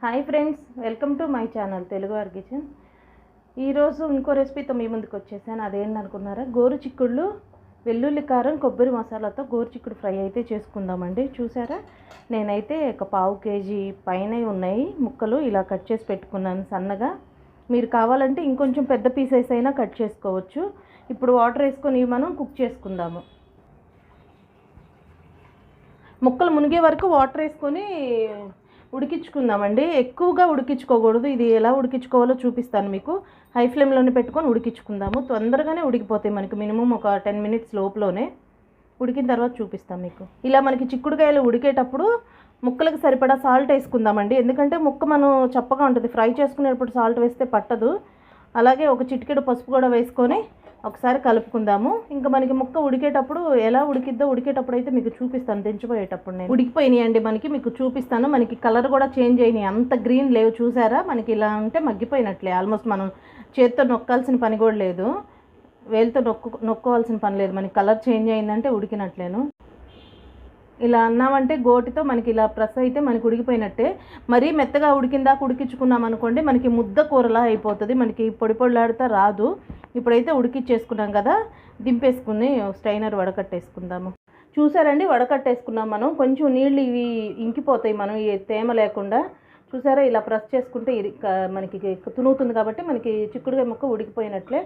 Hi friends, welcome to my channel Telugu వారి kitchen. ఈరోజు ఇంకో రెసిపీతో మీ ముందుకు వచ్చేసాను. అదేంటనుకున్నారా, గోరు చిక్కుళ్ళు వెల్లుల్లి కారం కొబ్బరి మసాలాతో గోరు చిక్కుడు ఫ్రై అయితే చేసుకుందామండి. చూసారా, నేనైతే ఒక పావు కేజీ పైన ఉన్నాయి ముక్కలు ఇలా కట్ చేసి పెట్టుకున్నాను సన్నగా. మీరు కావాలంటే ఇంకొంచెం పెద్ద పీసెస్ అయినా కట్ చేసుకోవచ్చు. ఇప్పుడు వాటర్ వేసుకొని మనం కుక్ చేసుకుందాము. ముక్కలు మునిగే వరకు వాటర్ వేసుకొని ఉడికించుకుందామండి. ఎక్కువగా ఉడికించుకోకూడదు. ఇది ఎలా ఉడికించుకోవాలో చూపిస్తాను మీకు. హై ఫ్లేమ్లోనే పెట్టుకొని ఉడికించుకుందాము. తొందరగానే ఉడికిపోతాయి మనకి. మినిమం ఒక 10 మినిట్స్ లోపలనే ఉడికిన తర్వాత చూపిస్తాను మీకు. ఇలా మనకి చిక్కుడుకాయలు ఉడికేటప్పుడు ముక్కలకు సరిపడా సాల్ట్ వేసుకుందామండి. ఎందుకంటే ముక్క మనం చప్పగా ఉంటుంది, ఫ్రై చేసుకునేటప్పుడు సాల్ట్ వేస్తే పట్టదు. అలాగే ఒక చిటికెడు పసుపు కూడా వేసుకొని ఒకసారి కలుపుకుందాము. ఇంకా మనకి ముక్క ఉడికేటప్పుడు ఎలా ఉడికిద్దో ఉడికేటప్పుడు అయితే మీకు చూపిస్తాను. దించిపోయేటప్పుడు నేను ఉడికిపోయినాయి అండి మనకి, మీకు చూపిస్తాను. మనకి కలర్ కూడా చేంజ్ అయినాయి, అంత గ్రీన్ లేవు. చూసారా, మనకి ఇలా ఉంటే మగ్గిపోయినట్లే. ఆల్మోస్ట్ మనం చేతితో నొక్కాల్సిన పని కూడా లేదు, వేలుతో నొక్కోవాల్సిన పని లేదు. మనకి కలర్ చేంజ్ అయిందంటే ఉడికినట్లేను. ఇలా అన్నామంటే గోటితో మనకి ఇలా ప్రెస్ అయితే మనకి ఉడికిపోయినట్టే. మరీ మెత్తగా ఉడికిందాక ఉడికించుకున్నాం అనుకోండి, మనకి ముద్ద కూరలా అయిపోతుంది, మనకి పొడి పొడిలాడుతా రాదు. ఇప్పుడైతే ఉడికిచ్చేసుకున్నాం కదా, దింపేసుకుని స్ట్రైనర్ వడకట్టేసుకుందాము. చూసారండి, వడకట్టేసుకున్నాం మనం. కొంచెం నీళ్ళు ఇవి ఇంకిపోతాయి మనం ఈ తేమ లేకుండా. చూసారా, ఇలా ప్రెస్ చేసుకుంటే మనకి తునుగుతుంది కాబట్టి మనకి చిక్కుడుకాయ ముక్క ఉడికిపోయినట్లే.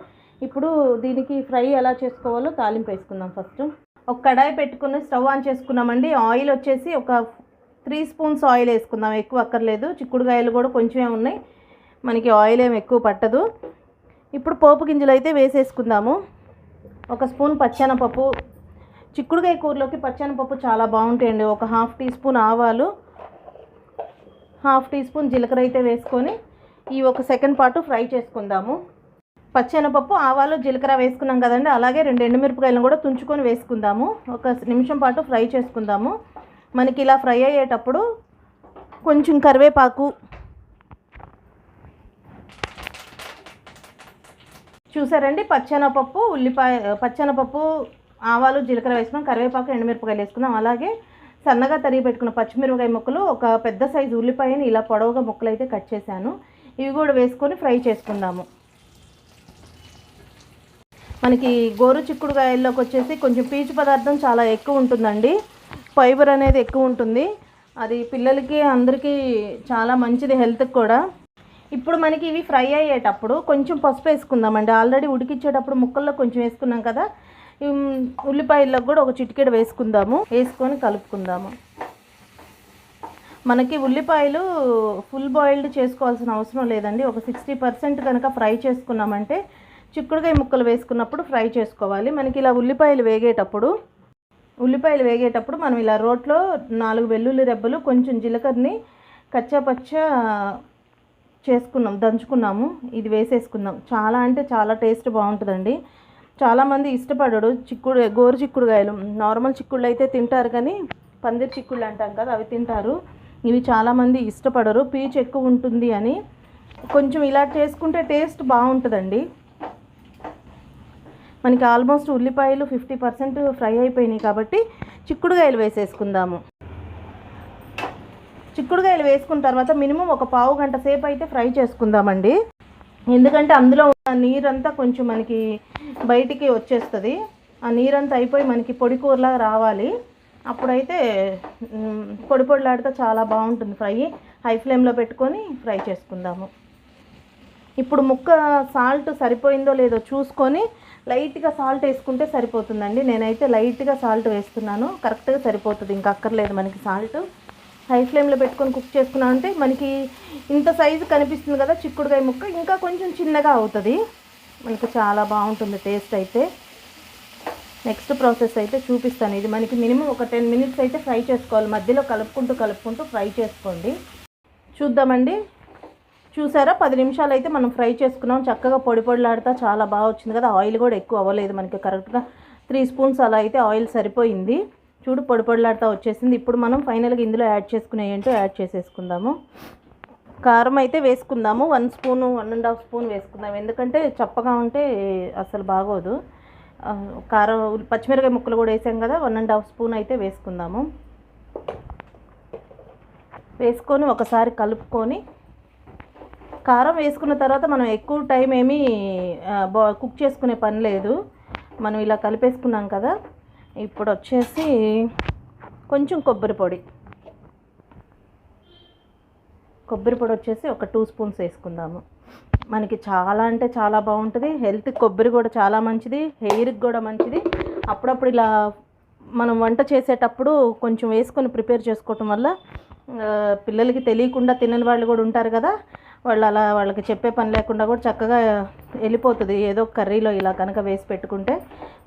ఇప్పుడు దీనికి ఫ్రై ఎలా చేసుకోవాలో తాలింపు వేసుకుందాం. ఫస్ట్ ఒక కడాయి పెట్టుకుని స్టవ్ ఆన్ చేసుకున్నామండి. ఆయిల్ వచ్చేసి ఒక 3 స్పూన్స్ ఆయిల్ వేసుకుందాం, ఎక్కువ అక్కర్లేదు. చిక్కుడుకాయలు కూడా కొంచెమే ఉన్నాయి, మనకి ఆయిల్ ఏమి ఎక్కువ పట్టదు. ఇప్పుడు పోపు గింజలు అయితే వేసేసుకుందాము. ఒక స్పూన్ పచ్చెనపప్పు, చిక్కుడుకాయ కూరలోకి పచ్చెనపప్పు చాలా బాగుంటాయండి. ఒక 1/2 టీ స్పూన్ ఆవాలు, 1/2 టీ స్పూన్ జీలకర్ర అయితే వేసుకొని ఈ ఒక సెకండ్ పాటు ఫ్రై చేసుకుందాము. పచ్చెనపప్పు, ఆవాలు, జీలకర్ర వేసుకున్నాం కదండి. అలాగే 2 ఎండుమిరపకాయలను కూడా తుంచుకొని వేసుకుందాము. ఒక నిమిషం పాటు ఫ్రై చేసుకుందాము. మనకి ఇలా ఫ్రై అయ్యేటప్పుడు కొంచెం కరివేపాకు, చూసారండి, పచ్చెనపప్పు, ఆవాలు, జీలకర్ర వేసుకున్నాం, కరివేపాకు, ఎండుమిరపకాయలు వేసుకున్నాం. అలాగే సన్నగా తరిగి పెట్టుకున్న పచ్చిమిరపకాయ ముక్కలు, ఒక పెద్ద సైజు ఉల్లిపాయని ఇలా పొడవుగా ముక్కలు అయితే కట్ చేశాను. ఇవి కూడా వేసుకొని ఫ్రై చేసుకుందాము. మనకి గోరు చిక్కుడుకాయల్లోకి వచ్చేసి కొంచెం పీచు పదార్థం చాలా ఎక్కువ ఉంటుందండి, ఫైబర్ అనేది ఎక్కువ ఉంటుంది. అది పిల్లలకి అందరికీ చాలా మంచిది, హెల్త్కి కూడా. ఇప్పుడు మనకి ఇవి ఫ్రై అయ్యేటప్పుడు కొంచెం పసుపు వేసుకుందామండి. ఆల్రెడీ ఉడికిచ్చేటప్పుడు ముక్కల్లో కొంచెం వేసుకున్నాం కదా, ఉల్లిపాయల్లో కూడా ఒక చిటికెడు వేసుకుందాము. వేసుకొని కలుపుకుందాము. మనకి ఉల్లిపాయలు ఫుల్ బాయిల్డ్ చేసుకోవాల్సిన అవసరం లేదండి. ఒక 60% కనుక ఫ్రై చేసుకున్నామంటే చిక్కుడుకాయ ముక్కలు వేసుకున్నప్పుడు ఫ్రై చేసుకోవాలి. మనకి ఇలా ఉల్లిపాయలు వేగేటప్పుడు మనం ఇలా రోట్లో 4 వెల్లుల్లి రెబ్బలు, కొంచెం జీలకర్రని కచ్చాపచ్చ దంచుకున్నాము. ఇది వేసేసుకుందాం. చాలా అంటే చాలా టేస్ట్ బాగుంటుందండి. చాలామంది ఇష్టపడడు గోరు చిక్కుడుకాయలు. నార్మల్ చిక్కుళ్ళు అయితే తింటారు, కానీ పందిరి చిక్కుళ్ళు అంటాం కదా, అవి తింటారు. ఇవి చాలామంది ఇష్టపడరు, పీచు ఎక్కువ ఉంటుంది అని. కొంచెం ఇలా చేసుకుంటే టేస్ట్ బాగుంటుందండి. మనకి ఆల్మోస్ట్ ఉల్లిపాయలు 50% ఫ్రై అయిపోయినాయి కాబట్టి చిక్కుడుకాయలు వేసేసుకుందాము. చిక్కుడుకాయలు వేసుకున్న తర్వాత మినిమం ఒక పావు గంట సేపు అయితే ఫ్రై చేసుకుందామండి. ఎందుకంటే అందులో ఉన్న నీరంతా కొంచెం మనకి బయటికి వచ్చేస్తుంది. ఆ నీరంతా అయిపోయి మనకి పొడి కూరలా రావాలి. అప్పుడైతే పొడి పొడిలాడితే చాలా బాగుంటుంది ఫ్రై. హై ఫ్లేమ్లో పెట్టుకొని ఫ్రై చేసుకుందాము. ఇప్పుడు ముక్క సాల్ట్ సరిపోయిందో లేదో చూసుకొని లైట్గా సాల్ట్ వేసుకుంటే సరిపోతుందండి. నేనైతే లైట్గా సాల్ట్ వేస్తున్నాను, కరెక్ట్గా సరిపోతుంది, ఇంకా అక్కర్లేదు మనకి సాల్ట్. హై ఫ్లేమ్లో పెట్టుకొని కుక్ చేసుకున్నామంటే మనకి ఇంత సైజు కనిపిస్తుంది కదా చిక్కుడుకాయ ముక్క, ఇంకా కొంచెం చిన్నగా అవుతుంది, మనకి చాలా బాగుంటుంది టేస్ట్ అయితే. నెక్స్ట్ ప్రాసెస్ అయితే చూపిస్తాను. ఇది మనకి మినిమం ఒక 10 మినిట్స్ అయితే ఫ్రై చేసుకోవాలి. మధ్యలో కలుపుకుంటూ ఫ్రై చేసుకోండి. చూద్దామండి. చూసారా, 10 నిమిషాలు అయితే మనం ఫ్రై చేసుకున్నాం. చక్కగా పొడి పొడిలాడుతా చాలా బాగా వచ్చింది కదా. ఆయిల్ కూడా ఎక్కువ అవ్వలేదు మనకి, కరెక్ట్గా 3 స్పూన్స్ అలా అయితే ఆయిల్ సరిపోయింది. చూడు, పొడి పొడిలాడుతా వచ్చేసింది. ఇప్పుడు మనం ఫైనల్గా ఇందులో యాడ్ చేసుకునే ఏంటో యాడ్ చేసేసుకుందాము. కారం అయితే వేసుకుందాము. 1 స్పూను 1.5 స్పూన్ వేసుకుందాం, ఎందుకంటే చప్పగా ఉంటే అసలు బాగోదు. కారం, పచ్చిమిరపకాయ ముక్కలు కూడా వేసాం కదా, 1.5 స్పూన్ అయితే వేసుకుందాము. వేసుకొని ఒకసారి కలుపుకొని, కారం వేసుకున్న తర్వాత మనం ఎక్కువ టైం ఏమీ కుక్ చేసుకునే పని లేదు. మనం ఇలా కలిపేసుకున్నాం కదా. ఇప్పుడు వచ్చేసి కొంచెం కొబ్బరి పొడి వచ్చేసి ఒక 2 స్పూన్స్ వేసుకుందాము. మనకి చాలా అంటే చాలా బాగుంటుంది. హెల్త్ కొబ్బరి కూడా చాలా మంచిది, హెయిర్కి కూడా మంచిది. అప్పుడప్పుడు ఇలా మనం వంట చేసేటప్పుడు కొంచెం వేసుకొని ప్రిపేర్ చేసుకోవటం వల్ల పిల్లలకి తెలియకుండా తినని వాళ్ళు కూడా ఉంటారు కదా, వాళ్ళకి చెప్పే పని లేకుండా కూడా చక్కగా వెళ్ళిపోతుంది ఏదో కర్రీలో ఇలా కనుక వేసి పెట్టుకుంటే.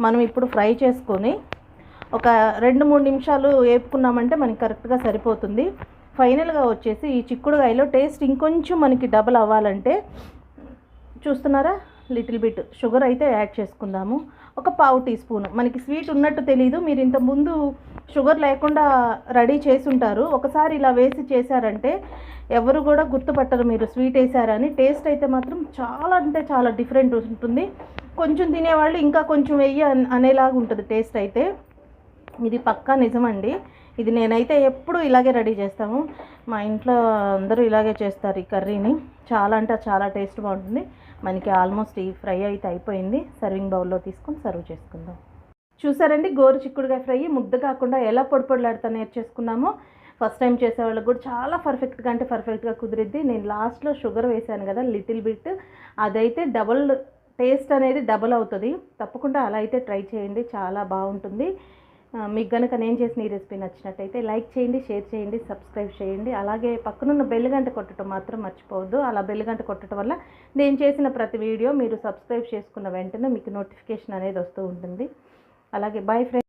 మనం ఇప్పుడు ఫ్రై చేసుకొని ఒక 2-3 నిమిషాలు వేపుకున్నామంటే మనకి కరెక్ట్గా సరిపోతుంది. ఫైనల్గా వచ్చేసి ఈ చిక్కుడుకాయలో టేస్ట్ ఇంకొంచెం మనకి డబుల్ అవ్వాలంటే చూస్తున్నారా, లిటిల్ బిట్ షుగర్ అయితే యాడ్ చేసుకుందాము. ఒక 1/2 టీ స్పూన్. మనకి స్వీట్ ఉన్నట్టు తెలీదు, మీరు ఇంతకుముందు షుగర్ లేకుండా రెడీ చేసి ఉంటారు. ఒకసారి ఇలా వేసి చేశారంటే ఎవరు కూడా గుర్తుపట్టరు మీరు స్వీట్ వేసారని. టేస్ట్ అయితే మాత్రం చాలా అంటే చాలా డిఫరెంట్ ఉంటుంది. కొంచెం తినేవాళ్ళు ఇంకా కొంచెం వెయ్యి అనేలాగా ఉంటుంది టేస్ట్ అయితే. ఇది పక్కా నిజమండి. ఇది నేనైతే ఎప్పుడు ఇలాగే రెడీ చేస్తాము. మా ఇంట్లో అందరూ ఇలాగే చేస్తారు ఈ కర్రీని. చాలా అంటే చాలా టేస్ట్ బాగుంటుంది. మనకి ఆల్మోస్ట్ ఈ ఫ్రై అయితే అయిపోయింది. సర్వింగ్ బౌల్లో తీసుకొని సర్వ్ చేసుకుందాం. చూసారండి, గోరు చిక్కుడుకాయ ఫ్రై ముద్ద కాకుండా ఎలా పొడిపొడిలాడుతా నేర్చేసుకున్నామో. ఫస్ట్ టైం చేసేవాళ్ళకి కూడా చాలా పర్ఫెక్ట్గా కుదిరిద్ది. నేను లాస్ట్లో షుగర్ వేసాను కదా లిటిల్ బిట్, అదైతే డబుల్ టేస్ట్ అనేది డబుల్ అవుతుంది. తప్పకుండా అలా అయితే ట్రై చేయండి, చాలా బాగుంటుంది. మీకు కనుక నేను చేసిన ఈ రెసిపీ నచ్చినట్టయితే లైక్ చేయండి, షేర్ చేయండి, సబ్స్క్రైబ్ చేయండి. అలాగే పక్కనున్న బెల్ గంట కొట్టడం మాత్రం మర్చిపోవద్దు. అలా బెల్ గంట కొట్టడం వల్ల నేను చేసిన ప్రతి వీడియో మీరు సబ్స్క్రైబ్ చేసుకున్న వెంటనే మీకు నోటిఫికేషన్ అనేది వస్తూ ఉంటుంది. అలాగే బాయ్ ఫ్రెండ్స్.